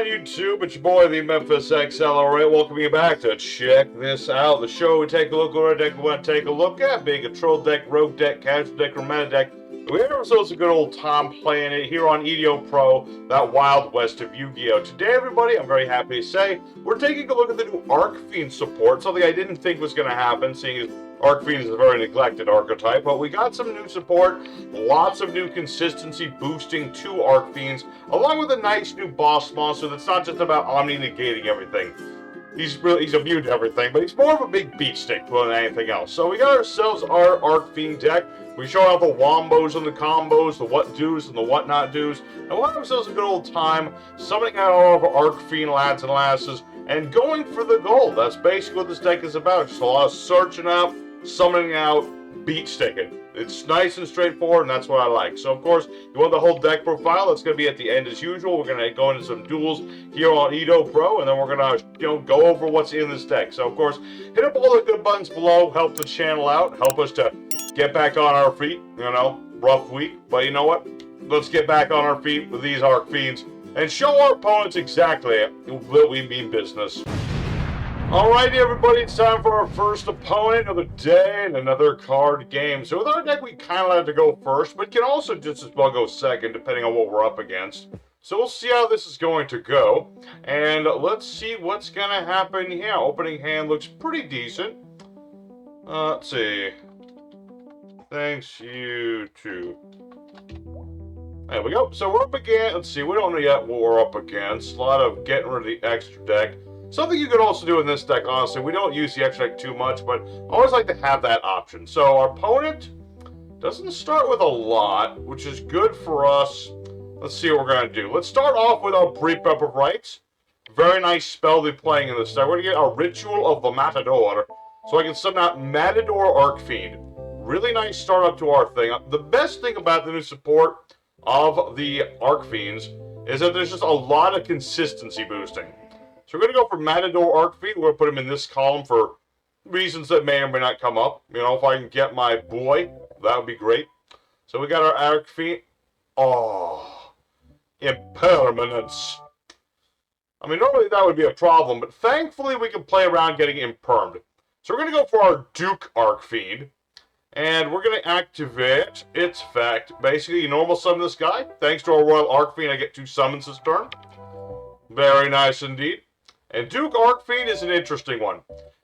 on YouTube? It's your boy, the Memphis XL. Alright, welcome you back to Check This Out. The show we take a look at what deck we want to take a look at, being a troll deck, rogue deck, casual deck, or meta deck. We had ourselves a good old time playing it here on yugioh Pro, that wild west of Yu-Gi-Oh! Today, everybody, I'm very happy to say, we're taking a look at the new Archfiend support, something I didn't think was going to happen, seeing as Archfiend is a very neglected archetype, but we got some new support, lots of new consistency boosting to Archfiends, along with a nice new boss monster that's not just about Omni-negating everything. He's immune to everything, but he's more of a big beat stick than anything else. So we got ourselves our Archfiend deck. We show out the wombos and the combos, the what do's and the what not do's, and we had ourselves a good old time summoning out all of our Archfiend lads and lasses and going for the gold. That's basically what this deck is about. Just a lot of searching up, summoning out, beat sticking. It's nice and straightforward, and that's what I like. So, of course, you want the whole deck profile. That's going to be at the end as usual. We're going to go into some duels here on yugioh Pro, and then we're going to, go over what's in this deck. So, of course, hit up all the good buttons below. Help the channel out. Help us to get back on our feet. Rough week, but you know what? Let's get back on our feet with these Archfiends and show our opponents exactly that we mean business. Alrighty, everybody, it's time for our first opponent of the day and another card game. So with our deck, we kind of like to go first, but can also just as well go second, depending on what we're up against. So we'll see how this is going to go, and let's see what's going to happen here. Opening hand looks pretty decent. Let's see. Thanks, you too. There we go. So we're up against, let's see, we don't know yet what we're up against. A lot of getting rid of the extra deck. Something you could also do in this deck, honestly, we don't use the extra deck too much, but I always like to have that option. So our opponent doesn't start with a lot, which is good for us. Let's see what we're going to do. Let's start off with our Brief Up of Rights. Very nice spell to be playing in this deck. We're going to get our Ritual of the Matador, so I can summon out Matador Archfiend. Really nice start up to our thing. The best thing about the new support of the Archfiends is that there's just a lot of consistency boosting. So we're going to go for Matador Archfiend. We're going to put him in this column for reasons that may or may not come up. If I can get my boy, that would be great. So we got our Archfiend. Oh, impermanence. I mean, normally that would be a problem, but thankfully we can play around getting impermed. So we're going to go for our Duke Archfiend. And we're going to activate its effect. Basically, you normal summon this guy. Thanks to our Royal Archfiend, I get 2 summons this turn. Very nice indeed. And Duke Archfiend is an interesting one.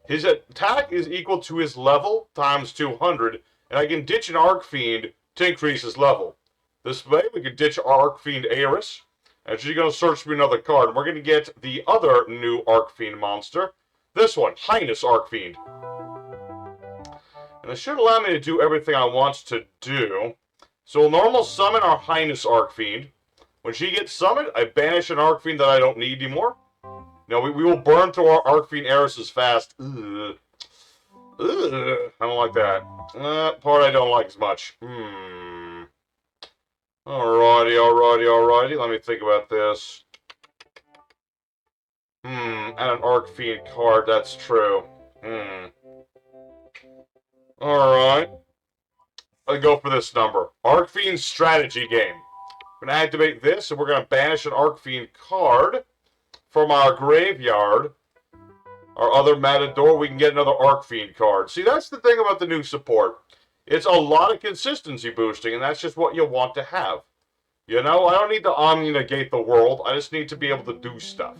His attack is equal to his level times 200, and I can ditch an Archfiend to increase his level. This way, we can ditch Archfiend Eris, and she's going to search for another card. And we're going to get the other new Archfiend monster. This one, Highness Archfiend. And it should allow me to do everything I want to do. So we'll normal summon our Highness Archfiend. When she gets summoned, I banish an Archfiend that I don't need anymore. Now, we will burn through our Archfiend Eris fast. Ugh. Ugh. I don't like that. That part I don't like as much. Alrighty. Let me think about this. And an Archfiend card, that's true. Alright. I'll go for this number. Archfiend Strategy Game. We're going to activate this, and we're going to banish an Archfiend card from our graveyard. Our other Matador, we can get another Archfiend card. See, that's the thing about the new support. It's a lot of consistency boosting, and that's just what you want to have. I don't need to Omni-negate the world. I just need to be able to do stuff.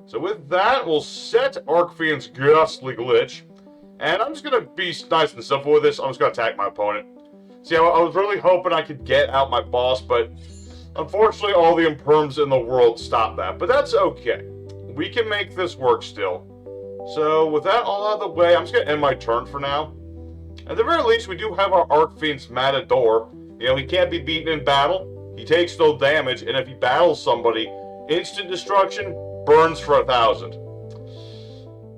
So with that, we'll set Archfiend's Ghastly Glitch. And I'm just going to be nice and simple with this. I'm just going to attack my opponent. See, I was really hoping I could get out my boss, but unfortunately all the imperms in the world stop that. But that's okay. We can make this work still. So with that all out of the way, I'm just going to end my turn for now. At the very least, we do have our Archfiend's Matador. He can't be beaten in battle. He takes no damage, and if he battles somebody, instant destruction, burns for 1,000.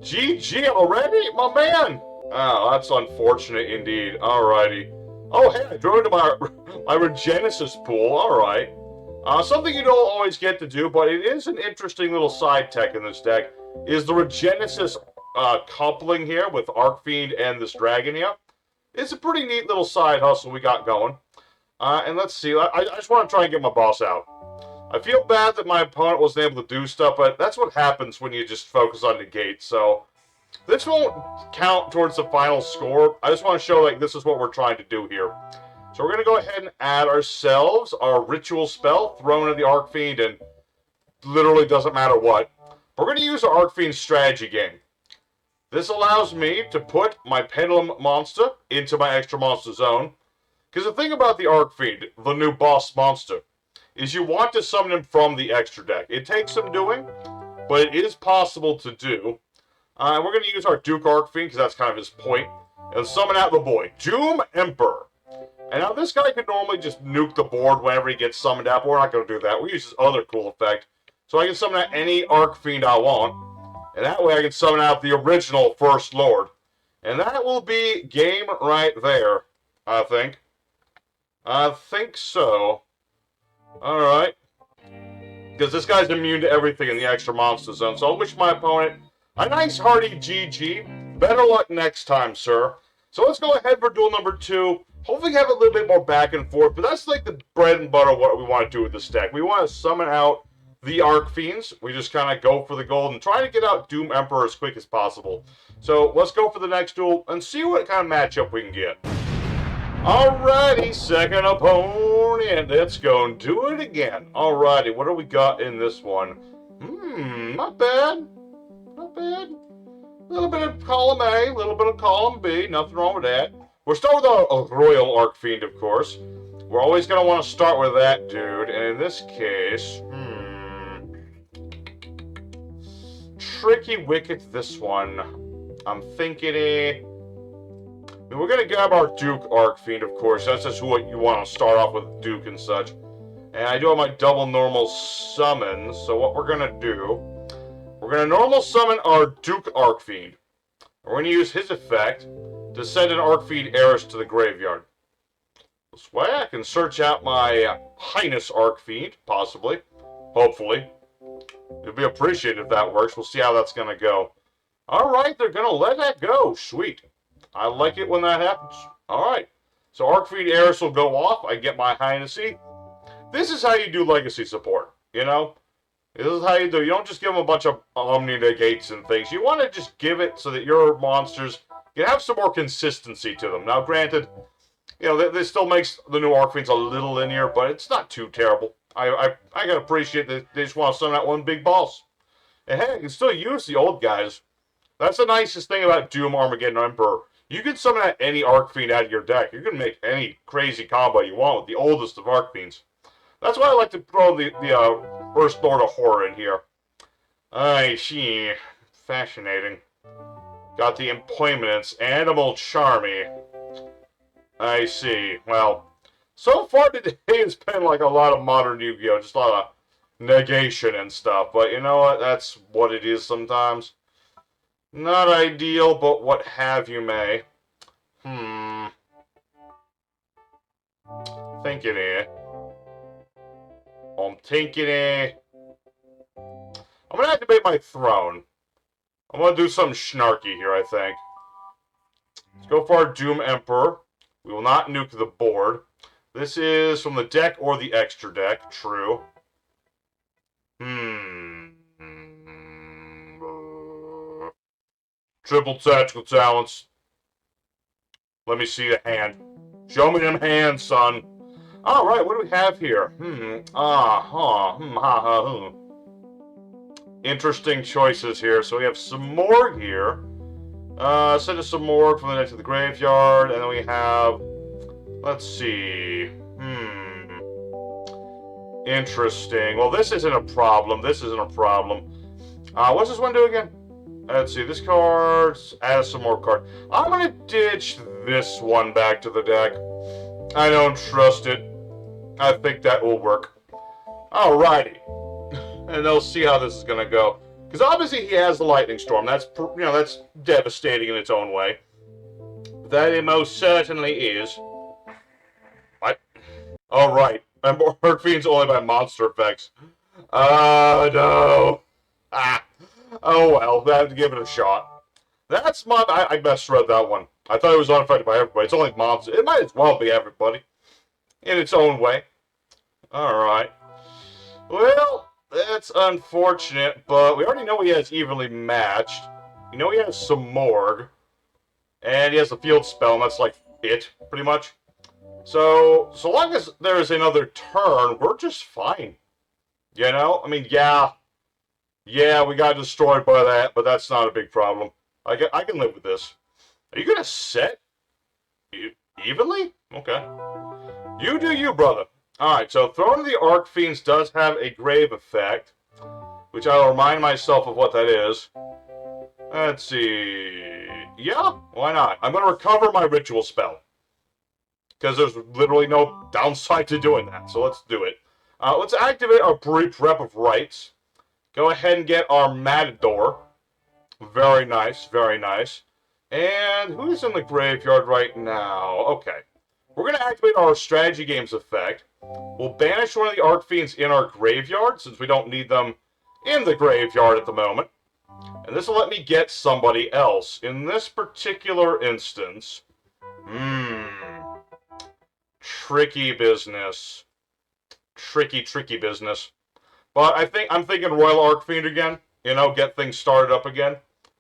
GG already? My man! Oh, that's unfortunate indeed. Alrighty. Oh, hey, I drew into my Regenesis pool. Alright. Something you don't always get to do, but it is an interesting little side tech in this deck, is the Regenesis coupling here with Archfiend and this dragon here. It's a pretty neat little side hustle we got going. And let's see. I just want to try and get my boss out. I feel bad that my opponent wasn't able to do stuff, but that's what happens when you just focus on negate. So this won't count towards the final score. I just want to show like this is what we're trying to do here. So we're going to go ahead and add ourselves our ritual spell, thrown in the Archfiend, and literally doesn't matter what. We're going to use our Archfiend strategy game. This allows me to put my Pendulum monster into my extra monster zone. Because the thing about the Archfiend, the new boss monster, is you want to summon him from the extra deck. It takes some doing, but it is possible to do. We're going to use our Duke Archfiend, because that's kind of his point, and summon out the boy, Doom Emperor. And now this guy could normally just nuke the board whenever he gets summoned out, but we're not going to do that. We use this other cool effect. So I can summon out any Archfiend I want, and that way I can summon out the original First Lord. And that will be game right there, I think. I think so. Alright. Because this guy's immune to everything in the extra monster zone, so I'll wish my opponent a nice hearty GG. Better luck next time, sir. So let's go ahead for duel number 2. Hopefully have a little bit more back and forth, but that's like the bread and butter of what we want to do with this deck. We want to summon out the Archfiends. We just kind of go for the gold and try to get out Doom Emperor as quick as possible. So let's go for the next duel and see what kind of matchup we can get. Alrighty, second opponent. Let's go and do it again. Alrighty, what do we got in this one? Not bad. Not bad. A little bit of column A, a little bit of column B. Nothing wrong with that. We're starting with a Royal Archfiend, of course. We're always going to want to start with that dude. And in this case, tricky wicket, this one. I'm thinking we're going to grab our Duke Archfiend, of course. That's just what you want to start off with, Duke and such. And I do have my double normal summon. So what we're going to do, we're going to normal summon our Duke Archfiend. We're going to use his effect to send an Archfiend heiress to the graveyard. This way I can search out my Highness Archfiend, possibly. Hopefully. It'd be appreciated if that works. We'll see how that's going to go. Alright, they're going to let that go. Sweet. I like it when that happens. Alright. So Archfiend heiress will go off. I get my Highnessy. This is how you do legacy support, you know? This is how you do. You don't just give them a bunch of Omni-negates and things. You want to just give it so that your monsters can have some more consistency to them. Now, granted, you know, this still makes the new Archfiends a little linear, but it's not too terrible. I can appreciate that they just want to summon out one big boss. And hey, you can still use the old guys. That's the nicest thing about Doom Armageddon Emperor. You can summon out any Archfiend out of your deck. You can make any crazy combo you want with the oldest of Archfiends. That's why I like to throw the First Lord of Horror in here. I see. Fascinating. Got the Employments. Animal Charmy. I see. Well, so far today has been like a lot of modern Yu-Gi-Oh! Just a lot of negation and stuff. But you know what? That's what it is sometimes. Not ideal, but what have you may. Thinking here. I'm thinking here. I'm going to activate my throne. I'm going to do something snarky here, I think. Let's go for our Doom Emperor. We will not nuke the board. This is from the deck or the extra deck. True. Triple tactical talents. Let me see the hand. Show me them hands, son. Alright, what do we have here? Interesting choices here. So we have Simorgh here. Send a Simorgh from the deck to the graveyard. And then we have... Let's see. Interesting. Well, this isn't a problem. This isn't a problem. What's this one do again? Let's see. This card... Add a Simorgh card. I'm going to ditch this one back to the deck. I don't trust it. I think that will work. Alrighty. And they'll see how this is going to go. Because obviously he has the Lightning Storm. That's, you know, that's devastating in its own way. That it most certainly is. What? Alright. Archfiend's only by monster effects. No. Oh well, I have to give it a shot. That's my... I misread that one. I thought it was unaffected by everybody. It's only monster. It might as well be everybody. In its own way. Alright. Well, that's unfortunate, but we already know he has evenly matched. You know he has Simorgh, and he has the field spell, and that's like it, pretty much. So long as there's another turn, we're just fine. You know? I mean, yeah, we got destroyed by that, but that's not a big problem. I can live with this. Are you gonna set evenly? Okay. You do you, brother. Alright, so Throne of the Archfiends does have a grave effect, which I'll remind myself of what that is. Let's see. Yeah, why not? I'm going to recover my ritual spell, because there's literally no downside to doing that, so let's do it. Let's activate our pre-prep of rights. Go ahead and get our Matador. Very nice, very nice. And who's in the graveyard right now? Okay. We're going to activate our strategy games effect. We'll banish one of the Archfiends in our graveyard, since we don't need them in the graveyard at the moment. And this will let me get somebody else. In this particular instance... tricky business. Tricky business. But I'm thinking Royal Archfiend again. You know, get things started up again.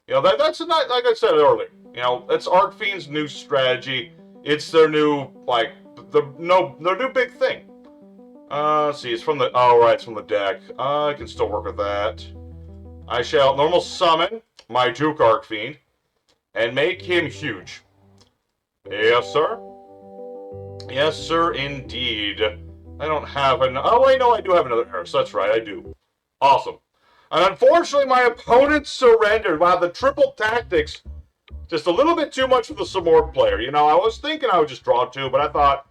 You know, that's not, like I said earlier. You know, that's Archfiend's new strategy. It's their new, like, their new big thing. Let's see, it's from the, oh right, it's from the deck. I can still work with that. I shall normal summon my Duke Archfiend and make him huge. Yes, sir. Yes, sir, indeed. I don't have an, oh wait, no, I do have another Eris. That's right, I do. Awesome. And unfortunately, my opponent surrendered. Wow, the triple tactics, just a little bit too much for the Simorgh player. You know, I was thinking I would just draw two, but I thought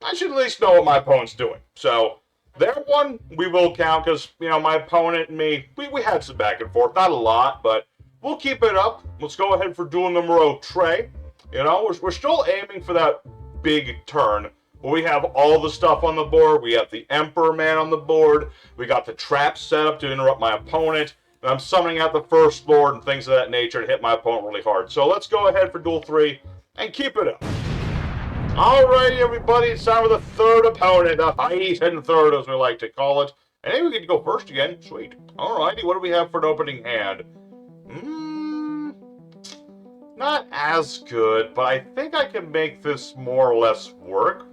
I should at least know what my opponent's doing. So, their one we will count because, you know, my opponent and me, we had some back and forth. Not a lot, but we'll keep it up. Let's go ahead for duel numero tre. You know, we're still aiming for that big turn. We have all the stuff on the board. We have the Emperor Man on the board. We got the trap set up to interrupt my opponent. And I'm summoning out the First Lord and things of that nature to hit my opponent really hard. So let's go ahead for duel 3 and keep it up. Alrighty, everybody. It's time for the third opponent. The highest hidden third, as we like to call it. And hey, we get to go first again. Sweet. Alrighty, what do we have for an opening hand? Not as good, but I think I can make this more or less work.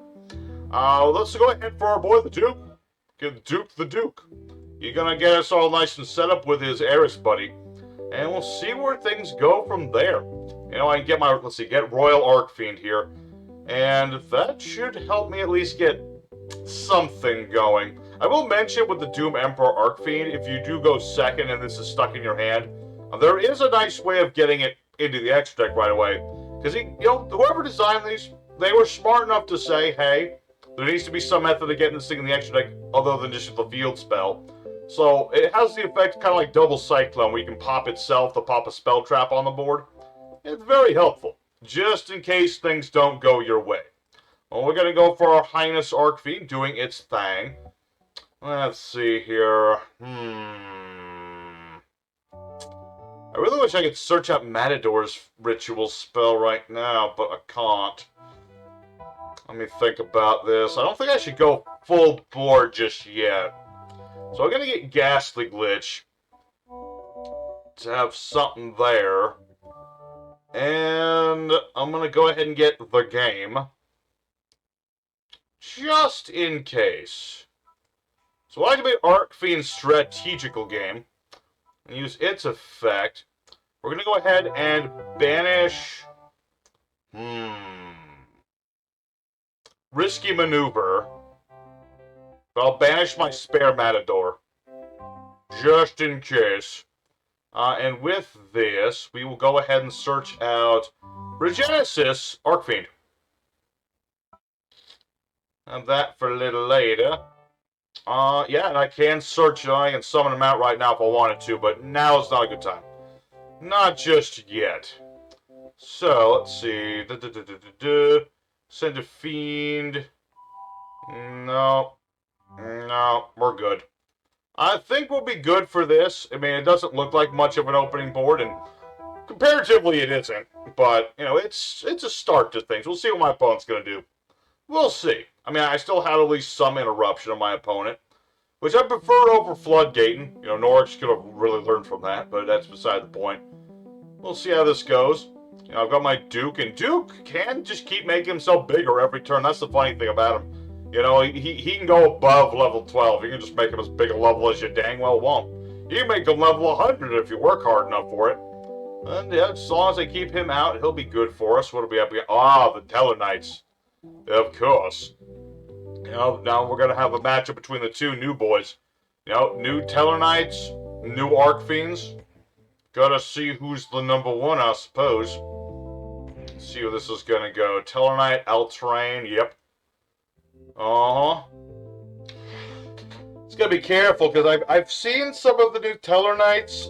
Let's go ahead for our boy, the Duke. Get the Duke. You're gonna get us all nice and set up with his Eris buddy. And we'll see where things go from there. You know, I can get my, let's see, get Royal Archfiend here. And that should help me at least get something going. I will mention with the Doom Emperor Archfiend, if you do go second and this is stuck in your hand, there is a nice way of getting it into the extra deck right away. Because, you know, whoever designed these, they were smart enough to say, hey, there needs to be some method of getting this thing in the extra deck other than just the field spell. So it has the effect kind of like double Cyclone, where you can pop itself to pop a spell trap on the board. It's very helpful, just in case things don't go your way. Well, we're going to go for our Highness Archfiend doing its thing. Let's see here. I really wish I could search up Matador's ritual spell right now, but I can't. Let me think about this. I don't think I should go full board just yet. So I'm going to get Ghastly Glitch to have something there. And I'm going to go ahead and get the game. Just in case. So I activate Archfiend's strategical game. And use its effect. We're going to go ahead and banish... Risky maneuver. But I'll banish my spare Matador. Just in case. And with this, we will go ahead and search out Regenesis Archfiend. And that for a little later. Yeah, and I can search it. I can summon him out right now if I wanted to, but now is not a good time. Not just yet. So, let's see. Send a fiend. No. No, we're good. I think we'll be good for this. I mean, it doesn't look like much of an opening board, and comparatively it isn't. But, you know, it's a start to things. We'll see what my opponent's going to do. We'll see. I mean, I still have at least some interruption of my opponent, which I preferred over floodgating. You know, Norwich could have really learned from that, but that's beside the point. We'll see how this goes. You know, I've got my Duke, and Duke can just keep making himself bigger every turn. That's the funny thing about him. You know, he can go above level 12. You can just make him as big a level as you dang well won't. You can make him level 100 if you work hard enough for it. And yeah, as long as I keep him out, he'll be good for us. What do we have? Ah, the Teller Knights. Of course. You know, now we're going to have a matchup between the two new boys. You know, new Teller Knights, new Archfiends. Gotta see who's the number one, I suppose. Let's see where this is gonna go. Teller Knight, L-Train, yep. Uh-huh. Just gotta be careful, because I've seen some of the new Teller Knights.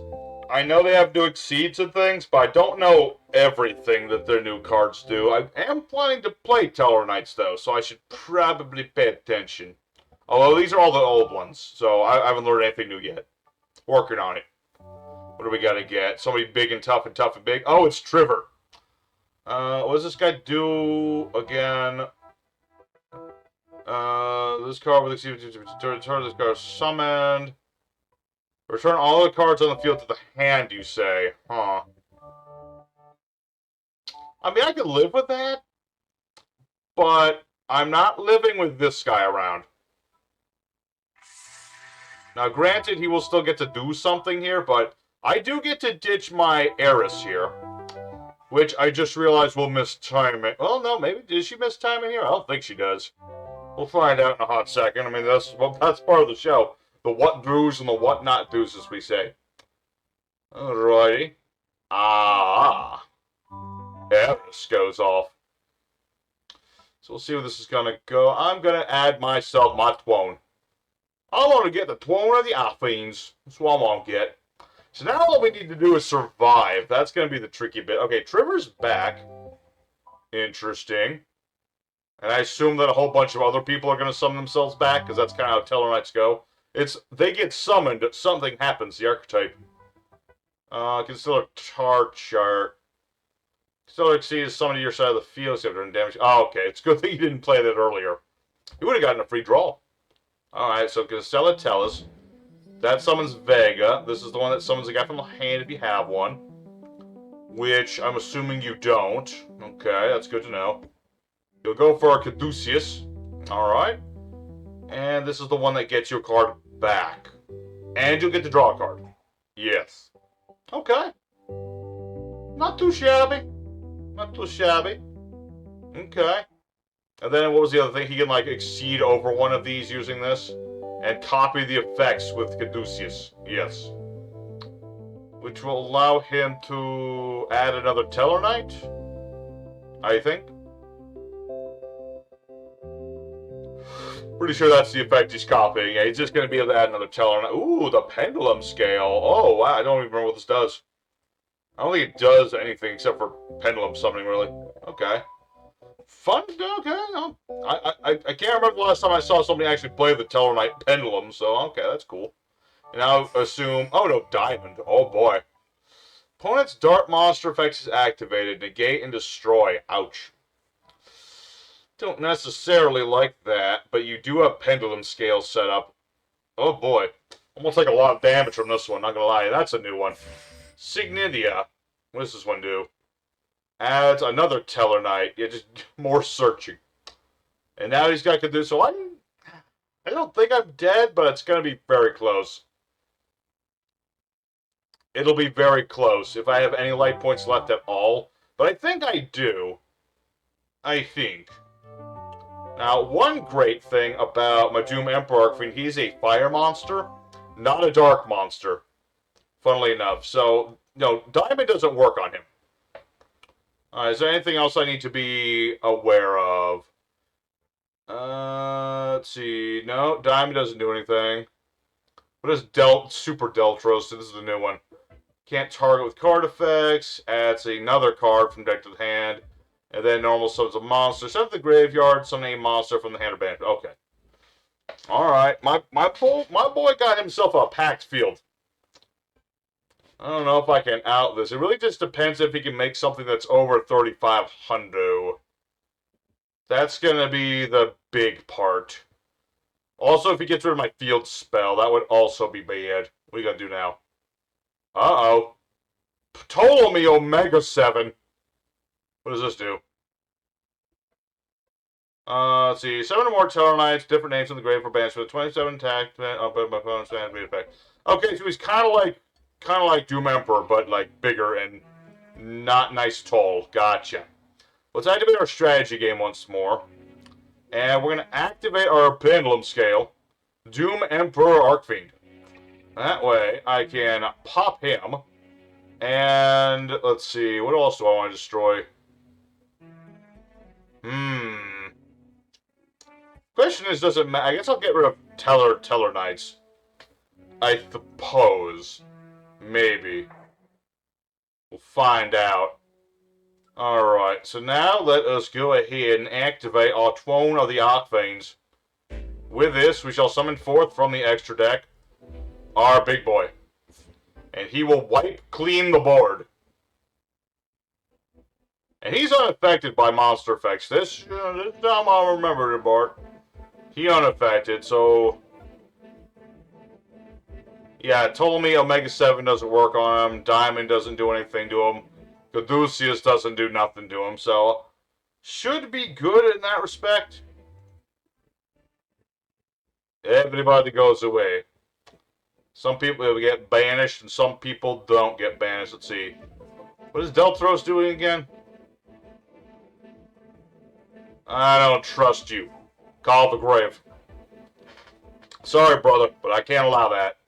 I know they have new exceeds and things, but I don't know everything that their new cards do. I am planning to play Teller Knights, though, so I should probably pay attention. Although these are all the old ones, so I haven't learned anything new yet. Working on it. What do we gotta get? Somebody big and tough and big. Oh, it's Trivor. What does this guy do again? This card with return this card summoned. Return all the cards on the field to the hand, you say. Huh. I mean, I could live with that. But I'm not living with this guy around. Now, granted, he will still get to do something here, but I do get to ditch my Heiress here. Which I just realized will miss time. Well, no, maybe. Does she miss time in here? I don't think she does. We'll find out in a hot second. I mean, that's part of the show. The what do's and the what not do's, as we say. Alrighty. Ah. Heiress goes off. So we'll see where this is going to go. I'm going to add myself my Twone. I want to get the Twone of the Archfiends. That's what I want to get. So now all we need to do is survive. That's going to be the tricky bit. Okay, Trevor's back. Interesting. And I assume that a whole bunch of other people are going to summon themselves back, because that's kind of how Teller Knights go. They get summoned, something happens, the archetype. Constellar Tar Chart. Constellar exceeds summon to your side of the field, so doing damage. Oh, okay. It's good that you didn't play that earlier. You would have gotten a free draw. Alright, so Constellar Tellus. That summons Vega. This is the one that summons a guy from the hand if you have one. Which I'm assuming you don't. Okay, that's good to know. You'll go for a Caduceus. Alright. And this is the one that gets your card back. And you'll get to draw a card. Yes. Okay. Not too shabby. Not too shabby. Okay. And then what was the other thing? He can, like, exceed over one of these using this. And copy the effects with Caduceus. Yes. Which will allow him to add another Teller Knight. I think. Pretty sure that's the effect he's copying. Yeah, he's just going to be able to add another Teller Knight. Ooh, the Pendulum Scale. Oh, wow. I don't even remember what this does. I don't think it does anything except for Pendulum Summoning, really. Okay. Fun. Okay. I can't remember the last time I saw somebody actually play the Teller Knight Pendulum, so okay, that's cool. And I'll assume... Oh, no, Diamond. Oh, boy. Opponent's Dart Monster effects is activated. Negate and destroy. Ouch. Don't necessarily like that, but you do have Pendulum Scale set up. Oh, boy. Almost like a lot of damage from this one, not gonna lie. That's a new one. Signidia. What does this one do? Adds another Teller Knight. Yeah, just more searching. And now he's got to do... So I don't think I'm dead, but it's going to be very close. It'll be very close if I have any life points left at all. But I think I do. I think. Now, one great thing about my Doom Emperor Archfiend, he's a fire monster, not a dark monster. Funnily enough. So, no, Diamond doesn't work on him. Is there anything else I need to be aware of? Let's see. No, Diamond doesn't do anything. What is Super Deltros? This is the new one. Can't target with card effects. Adds another card from deck to the hand. And then normal summons a monster. Set up the graveyard. Summon a monster from the hand or band. Okay. Alright. My boy got himself a packed field. I don't know if I can out this. It really just depends if he can make something that's over 3,500. That's going to be the big part. Also, if he gets rid of my field spell, that would also be bad. What are you gonna do now? Uh-oh. Ptolemy Omega 7. What does this do? Let's see. 7 or more Tellarknights, different names in the grave for banishment. 27 attack, but my opponent's standard effect. Okay, so he's kind of like Doom Emperor, but like bigger and not nice tall. Gotcha. Let's activate our strategy game once more. And we're going to activate our pendulum scale. Doom Emperor Archfiend. That way, I can pop him. And, let's see, what else do I want to destroy? Question is, does it matter? I guess I'll get rid of Teller Knights. I suppose. Maybe. We'll find out. Alright, so now let us go ahead and activate our Throne of the Archfiends. With this, we shall summon forth from the extra deck our big boy. And he will wipe clean the board. And he's unaffected by monster effects. This time I'll remember it, Bart. He unaffected, so... Yeah, Ptolemy Omega 7 doesn't work on him. Diamond doesn't do anything to him. Caduceus doesn't do nothing to him, so... Should be good in that respect. Everybody goes away. Some people get banished, and some people don't get banished. Let's see. What is Deltros doing again? I don't trust you. Call the grave. Sorry, brother, but I can't allow that.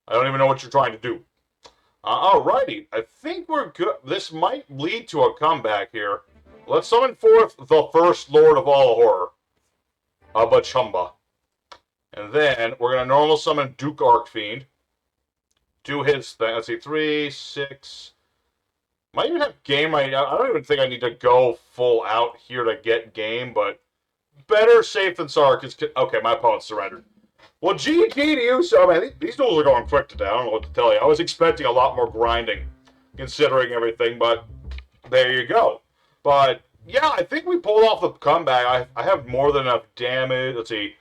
I don't even know what you're trying to do. Alrighty, I think we're good. This might lead to a comeback here. Let's summon forth the first Lord of all horror. Abachumba. And then we're going to normal summon Duke Archfiend. Do his thing. Let's see, 3, 6. Might even have game right now. I don't even think I need to go full out here to get game, but better safe than sorry. Okay, my opponent surrendered. Well, GG to you, so man, these duels are going quick today. I don't know what to tell you. I was expecting a lot more grinding, considering everything, but there you go. But yeah, I think we pulled off the comeback. I have more than enough damage. Let's see.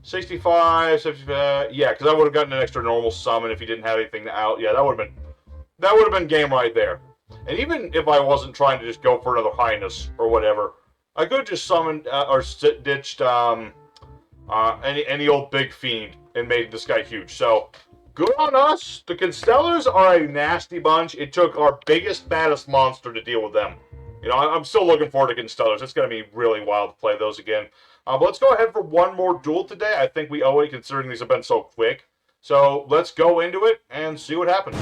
65, 75, yeah, because I would have gotten an extra normal summon if he didn't have anything out. Yeah, that would have been game right there. And even if I wasn't trying to just go for another Highness or whatever, I could have just summoned or ditched any old big fiend and made this guy huge. So good on us. The Constellars are a nasty bunch. It took our biggest, baddest monster to deal with them. You know, I'm still looking forward to Constellars. It's going to be really wild to play those again. But let's go ahead for one more duel today. I think we owe it, considering these have been so quick. So let's go into it and see what happens.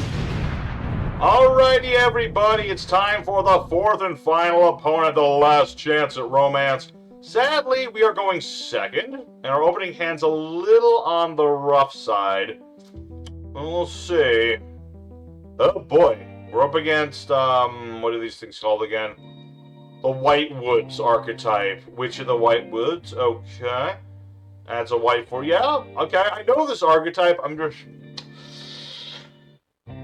Alrighty, everybody. It's time for the fourth and final opponent, the last chance at romance. Sadly, we are going second, and our opening hand's a little on the rough side. We'll see. Oh boy. We're up against, what are these things called again? The White Woods archetype. Witch of the White Woods. Okay. That's a white for... Yeah, okay. I know this archetype. I'm just...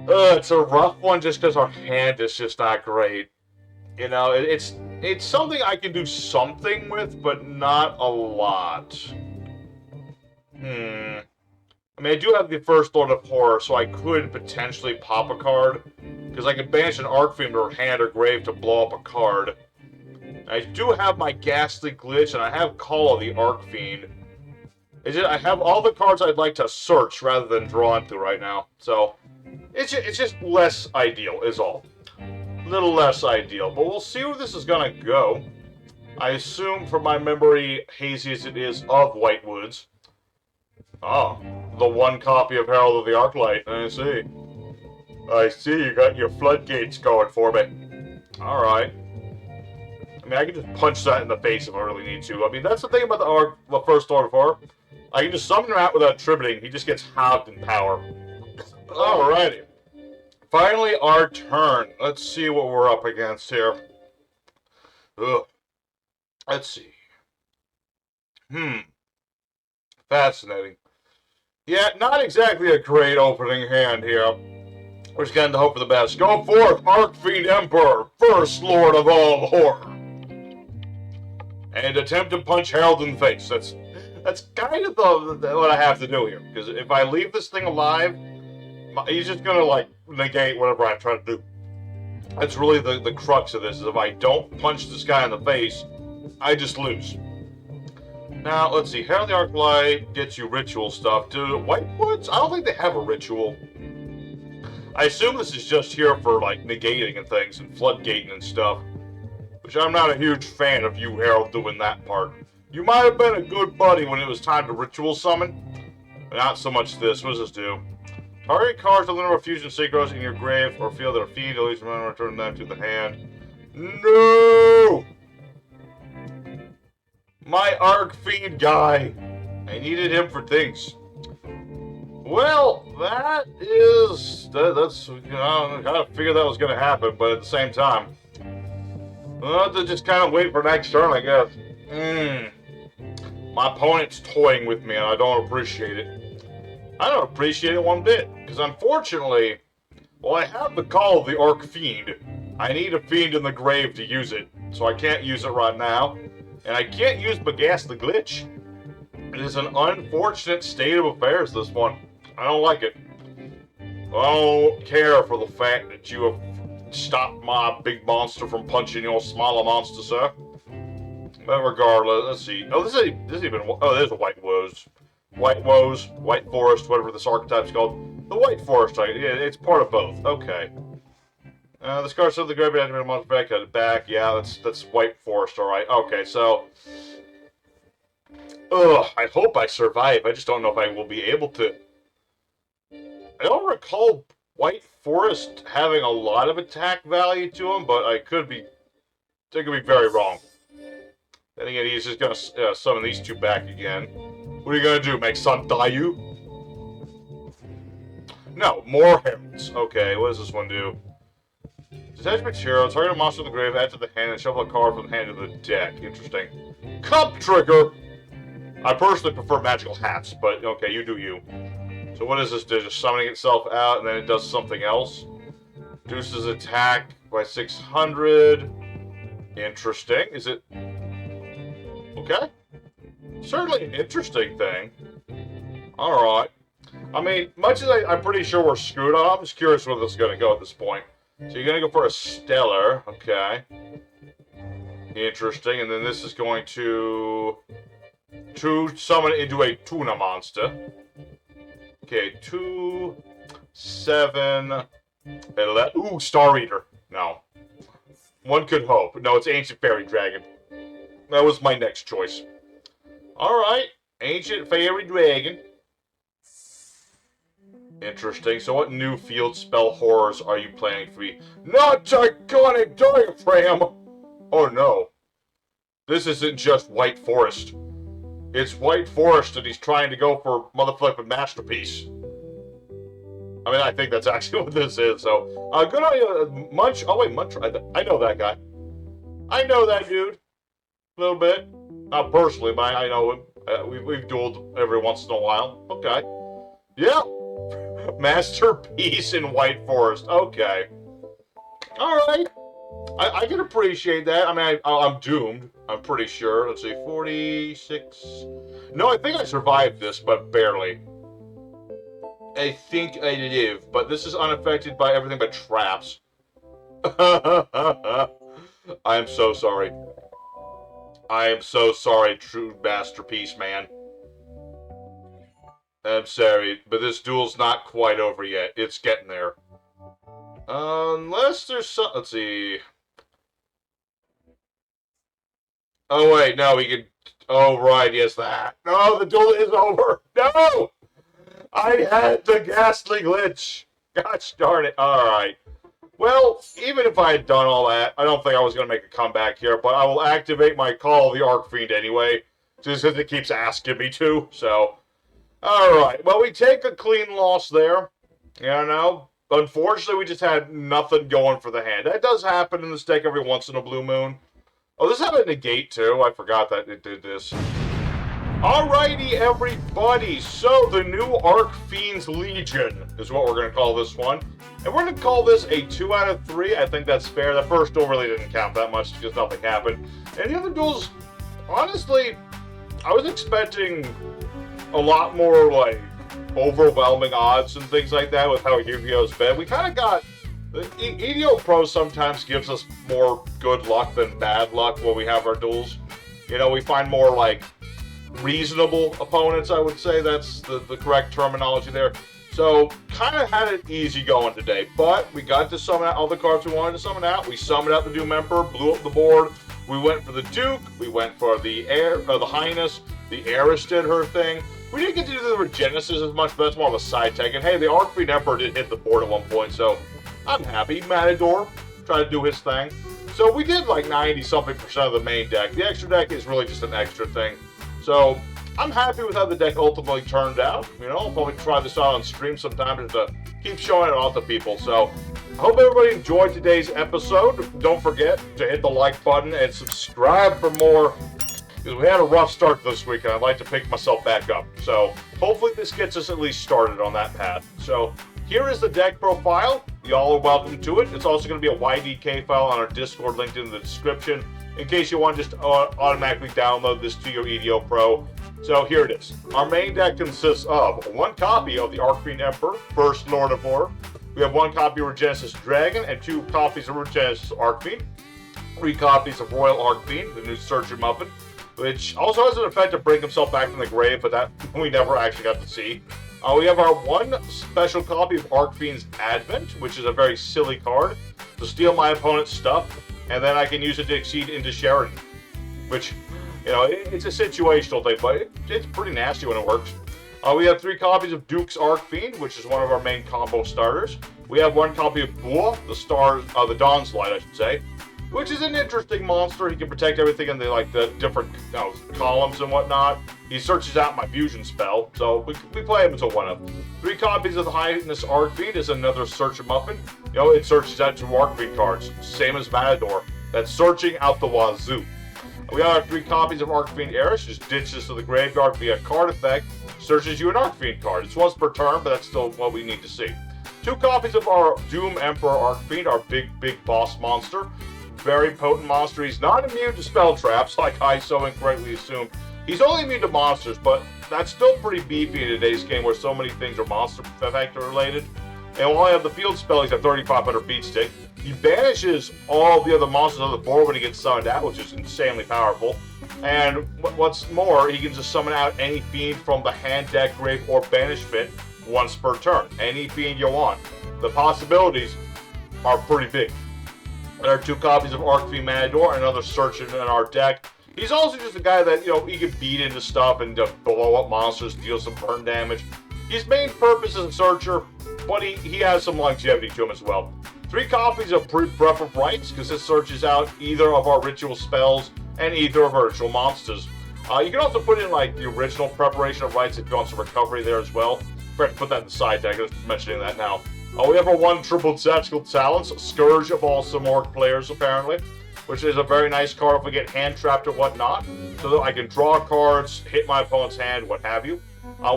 it's a rough one just because our hand is just not great. You know, it's something I can do something with, but not a lot. I mean, I do have the first Lord of Horror, so I could potentially pop a card. Because I could banish an Archfiend or hand or grave to blow up a card. I do have my Ghastly Glitch, and I have Call of the Archfiend. I have all the cards I'd like to search rather than draw into right now. So, it's just less ideal, is all. A little less ideal. But we'll see where this is going to go. I assume, from my memory, hazy as it is, of White Woods. Oh, the one copy of Herald of the Arclight. I see. I see, you got your floodgates going for me. Alright. I mean, I can just punch that in the face if I really need to. I mean, that's the thing about the first Lord of Horror. I can just summon him out without tributing. He just gets halved in power. Alrighty. Finally, our turn. Let's see what we're up against here. Ugh. Let's see. Fascinating. Yeah, not exactly a great opening hand here. We're just getting to hope for the best. Go forth, Archfiend Emperor, first Lord of all horror. And attempt to punch Harold in the face. That's That's kind of what I have to do here. Because if I leave this thing alive, he's just gonna, like, negate whatever I try to do. That's really the crux of this, is if I don't punch this guy in the face, I just lose. Now, let's see. Herald the Arclight gets you ritual stuff. Do Whitewoods? I don't think they have a ritual. I assume this is just here for, like, negating and things, and floodgating and stuff. Which I'm not a huge fan of you, Herald, doing that part. You might have been a good buddy when it was time to ritual summon. But not so much this. What does this do? Target cards with the number of fusion synchros in your grave or field that are feed, at least remember to return them to the hand. No! My Archfiend guy. I needed him for things. Well, that's, you know, I kind of figured that was going to happen, but at the same time, we'll have to just kind of wait for next turn, I guess. My opponent's toying with me, and I don't appreciate it. I don't appreciate it one bit, because unfortunately, well, I have the call of the Archfiend. I need a fiend in the grave to use it, so I can't use it right now. And I can't use Bagast the Glitch. It is an unfortunate state of affairs, this one. I don't like it. I don't care for the fact that you have stopped my big monster from punching your smaller monster, sir. But regardless, let's see. Oh, this is even... Oh, there's a White Woes. White Woes, White Forest, whatever this archetype's called. The White Forest, yeah, it's part of both. Okay. The scars of the graveyard activated a monster back, cut it back. Yeah, that's White Forest, alright. Okay, so... Ugh, I hope I survive. I just don't know if I will be able to. I don't recall White Forest having a lot of attack value to him, but I could be very wrong. Then again, he's just gonna summon these two back again. What are you gonna do, make Sun die you? No, more heralds. Okay, what does this one do? Detach material, target a monster in the grave, add to the hand, and shuffle a card from the hand to the deck. Interesting. Cup trigger! I personally prefer magical hats, but okay, you do you. So what does this do? Just summoning itself out, and then it does something else? Reduces attack by 600. Interesting. Is it... Okay. Certainly an interesting thing. Alright. I mean, much as I'm pretty sure we're screwed on, I'm just curious where this is going to go at this point. So you're going to go for a Stellar. Okay. Interesting. And then this is going to summon it into a tuna monster. Okay, 2, 7, 11. Ooh, Star Eater. No. One could hope. No, it's Ancient Fairy Dragon. That was my next choice. Alright. Ancient Fairy Dragon. Interesting. So what new field spell horrors are you planning for me? Not Iconic Diaphragm! Oh no. This isn't just White Forest. It's White Forest and he's trying to go for motherfucking Masterpiece. I mean, I think that's actually what this is, so... good on you, Munch... Oh wait, Munch... I know that guy. I know that dude. A little bit. Not personally, but I know him. We've dueled every once in a while. Okay. Yeah. Masterpiece in White Forest. Okay. Alright. I can appreciate that. I mean, I'm doomed. I'm pretty sure. Let's see, 46... No, I think I survived this, but barely. I think I live, but this is unaffected by everything but traps. I am so sorry. I am so sorry, true Masterpiece, man. I'm sorry, but this duel's not quite over yet. It's getting there. Unless there's some... Let's see... Oh, wait, no, we can... Oh, right, yes, that. No, the duel is over. No! I had the ghastly glitch. Gosh darn it. Alright. Well, even if I had done all that, I don't think I was going to make a comeback here, but I will activate my call of the Archfiend anyway, just because it keeps asking me to, so... Alright, well, we take a clean loss there. You know? Unfortunately, we just had nothing going for the hand. That does happen in this deck every once in a blue moon. Oh, this had a negate, too. I forgot that it did this. Alrighty, everybody. So, the new Archfiend's Legion is what we're going to call this one. And we're going to call this a 2 out of 3. I think that's fair. The first duel really didn't count that much because nothing happened. And the other duels, honestly, I was expecting a lot more, like, overwhelming odds and things like that with how Yu-Gi-Oh's been. We kind of got... Yugioh Pro sometimes gives us more good luck than bad luck when we have our duels. You know, we find more, like, reasonable opponents, I would say. That's the correct terminology there. So, kind of had it easy going today. But we got to summon out all the cards we wanted to summon out. We summoned out the Doom Emperor, blew up the board. We went for the Duke. We went for the the Highness. The Heiress did her thing. We didn't get to do the Regenesis as much, but that's more of a side tech. And hey, the Archfiend Emperor did hit the board at one point, so I'm happy. Matador tried to do his thing. So we did like 90-something% of the main deck. The extra deck is really just an extra thing. So I'm happy with how the deck ultimately turned out. You know, I'll probably try this out on stream sometime just to keep showing it off to people. So I hope everybody enjoyed today's episode. Don't forget to hit the like button and subscribe for more, because we had a rough start this week and I'd like to pick myself back up. So hopefully this gets us at least started on that path. So here is the deck profile. Y'all are welcome to it. It's also going to be a YDK file on our Discord linked in the description in case you want to just automatically download this to your Yugioh Pro. So here it is. Our main deck consists of one copy of the Archfiend Emperor, First Lord of War. We have one copy of Regenesis Dragon and 2 copies of Regenesis Archfiend. 3 copies of Royal Archfiend, the new Searcher Muffin, which also has an effect to bring himself back from the grave, but that we never actually got to see. We have our one special copy of Archfiend's Advent, which is a very silly card to steal my opponent's stuff, and then I can use it to exceed into Sheridan, which, you know, it's a situational thing, but it's pretty nasty when it works. We have 3 copies of Duke's Archfiend, which is one of our main combo starters. We have 1 copy of Bua, the Dawn's Light, I should say, which is an interesting monster. He can protect everything in the different columns and whatnot. He searches out my fusion spell, so we play him until 1 of. 3 copies of the Highness Archfiend is another Searcher Muffin. You know, it searches out 2 Archfiend cards, same as Matador. That's searching out the wazoo. We have 3 copies of Archfiend Heiress, just ditches to the graveyard via card effect, searches you an Archfiend card. It's once per turn, but that's still what we need to see. 2 copies of our Doom Emperor Archfiend, our big boss monster. Very potent monster. He's not immune to spell traps, like I so incorrectly assumed. He's only immune to monsters, but that's still pretty beefy in today's game where so many things are monster effect related. And while I have the field spell, he's a 3500 beat stick. He banishes all the other monsters on the board when he gets summoned out, which is insanely powerful. And what's more, he can just summon out any fiend from the hand, deck, grave, or banishment once per turn. Any fiend you want. The possibilities are pretty big. There are 2 copies of Archfiend Matador, another searcher in our deck. He's also just a guy that, you know, he can beat into stuff and blow up monsters, deal some burn damage. His main purpose is a searcher, but he has some longevity to him as well. 3 copies of Breath of Rites, because this searches out either of our ritual spells and either of our ritual monsters. You can also put in, like, the original Preparation of Rites if you want some recovery there as well. Forgot to put that in the side deck, I'm just mentioning that now. We have our 1 triple tactical talents, Scourge of all Simorgh players apparently, which is a very nice card if we get hand trapped or whatnot, so that I can draw cards, hit my opponent's hand, what have you.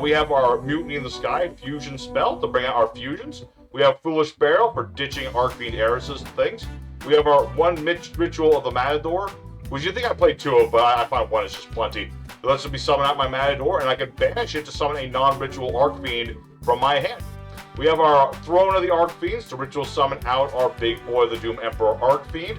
We have our Mutiny in the Sky fusion spell to bring out our fusions. We have Foolish Barrel for ditching Archfiend Heiresses and things. We have our 1 Ritual of the Matador, which you think I played 2 of, but I find 1 is just plenty. It lets me summon out my Matador, and I can banish it to summon a non-ritual Archfiend from my hand. We have our Throne of the Archfiends to ritual summon out our big boy, the Doom Emperor Archfiend.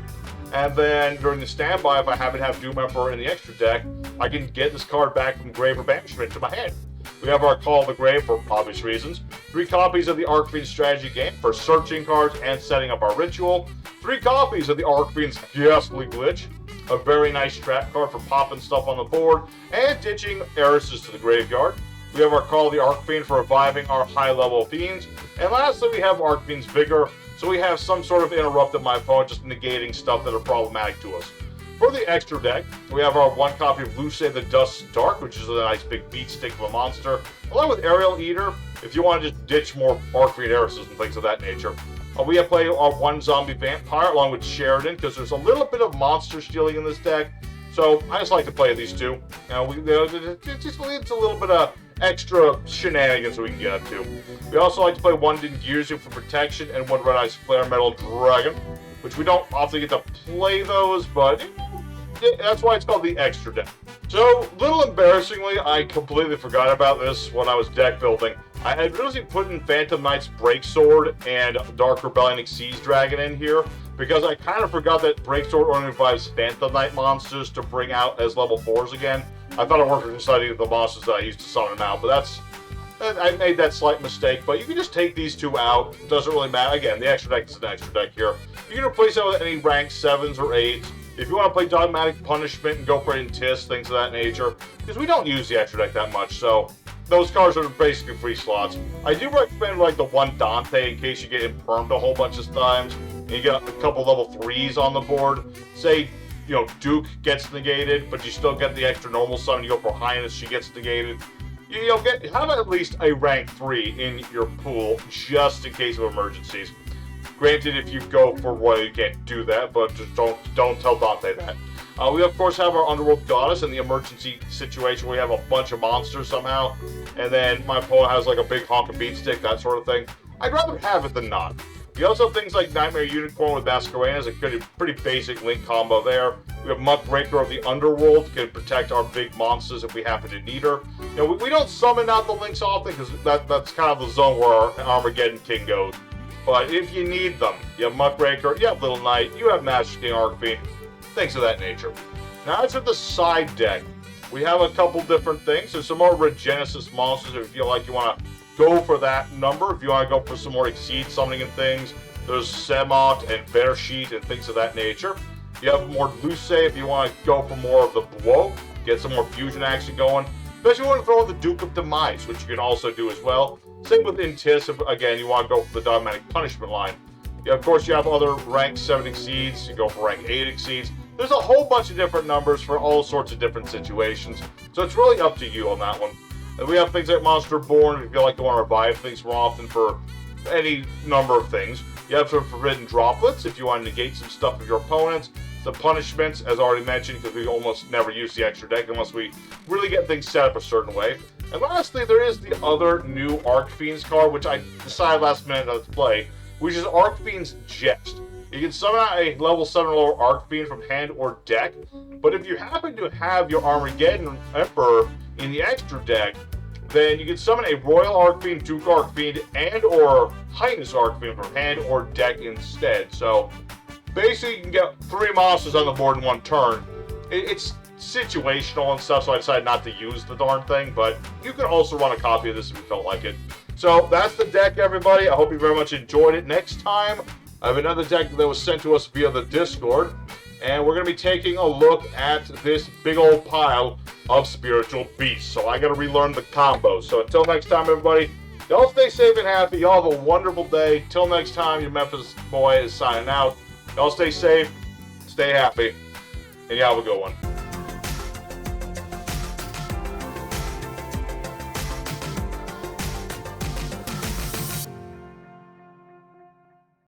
And then during the standby, if I happen to have Doom Emperor in the extra deck, I can get this card back from grave or banishment to my hand. We have our Call of the Grave for obvious reasons. 3 copies of the Archfiend strategy game for searching cards and setting up our ritual. 3 copies of the Archfiend's Ghastly Glitch, a very nice trap card for popping stuff on the board and ditching heiresses to the graveyard. We have our Call of the Archfiend for reviving our high-level fiends. And lastly, we have Archfiend's Vigor, so we have some sort of interrupt of my opponent, just negating stuff that are problematic to us. For the extra deck, we have our 1 copy of Luce the Dust Dark, which is a nice big beat stick of a monster, along with Aerial Eater, if you want to just ditch more Archfiend Heiresses and things of that nature. We have played our 1 Zombie Vampire, along with Sheridan, because there's a little bit of monster stealing in this deck, so I just like to play these 2. It just leads a little bit of extra shenanigans we can get up to. We also like to play 1 Dingirzu for protection and 1 Red Ice Flare Metal Dragon, which we don't often get to play those, but that's why it's called the extra deck. So, little embarrassingly, I completely forgot about this when I was deck building. I had originally put in Phantom Knight's Breaksword and Dark Rebellion Exceeds Dragon in here, because I kind of forgot that Breaksword only revives Phantom Knight monsters to bring out as level 4s again. I thought it worked with just the monsters that I used to summon them out, but I made that slight mistake. But you can just take these two out, doesn't really matter. Again, the extra deck is an extra deck here. You can replace it with any rank 7s or 8s. If you want to play Dogmatic Punishment and go for Intis, things of that nature, because we don't use the extra deck that much, so those cards are basically free slots. I do recommend like the one Dante in case you get impermed a whole bunch of times, and you get a couple level 3s on the board. Say, you know, Duke gets negated, but you still get the extra normal summon, you go for Highness, she gets negated. You'll have at least a rank 3 in your pool, just in case of emergencies. Granted, if you go for Royal, you can't do that, but just don't tell Dante that. We, of course, have our Underworld Goddess in the emergency situation where we have a bunch of monsters somehow, and then my opponent has like a big honk and beat stick, that sort of thing. I'd rather have it than not. We also have things like Nightmare Unicorn with Masquerade, a pretty basic link combo there. We have Muckraker of the Underworld, can protect our big monsters if we happen to need her. You know, we don't summon out the links often, because that's kind of the zone where our Armageddon King goes. But if you need them, you have Muckraker, you have Little Knight, you have Master King Archfiend, things of that nature. Now, as for the side deck, we have a couple different things. There's some more Regenesis monsters if you feel like you want to go for that number. If you want to go for some more Exceed summoning and things, there's Semot and Bearsheet and things of that nature. You have more Luce if you want to go for more of the Blow, get some more fusion action going. Especially when you throw in the Duke of Demise, which you can also do as well. Same with Intis, if, again, you want to go for the Dogmatic Punishment line. Yeah, of course, you have other rank 7 Exceeds, you go for rank 8 Exceeds. There's a whole bunch of different numbers for all sorts of different situations, so it's really up to you on that one. And we have things like Monster Born, if you feel like you want to revive things more often for any number of things. You have some Forbidden Droplets, if you want to negate some stuff of your opponents. The Punishments, as already mentioned, because we almost never use the extra deck unless we really get things set up a certain way. And lastly, there is the other new Archfiend's card, which I decided last minute not to play, which is Archfiend's Jest. You can summon out a level 7 or lower Archfiend from hand or deck, but if you happen to have your Armageddon Emperor in the extra deck, then you can summon a Royal Archfiend, Duke Archfiend, and or Highness Archfiend from hand or deck instead. So basically, you can get 3 monsters on the board in one turn. It's situational and stuff, so I decided not to use the darn thing, but you can also run a copy of this if you felt like it. So that's the deck, everybody. I hope you very much enjoyed it. Next time, I have another deck that was sent to us via the Discord, and we're going to be taking a look at this big old pile of spiritual beasts. So I got to relearn the combos. So until next time, everybody, y'all stay safe and happy. Y'all have a wonderful day. Till next time, your Memphis boy is signing out. Y'all stay safe, stay happy, and y'all have a good one.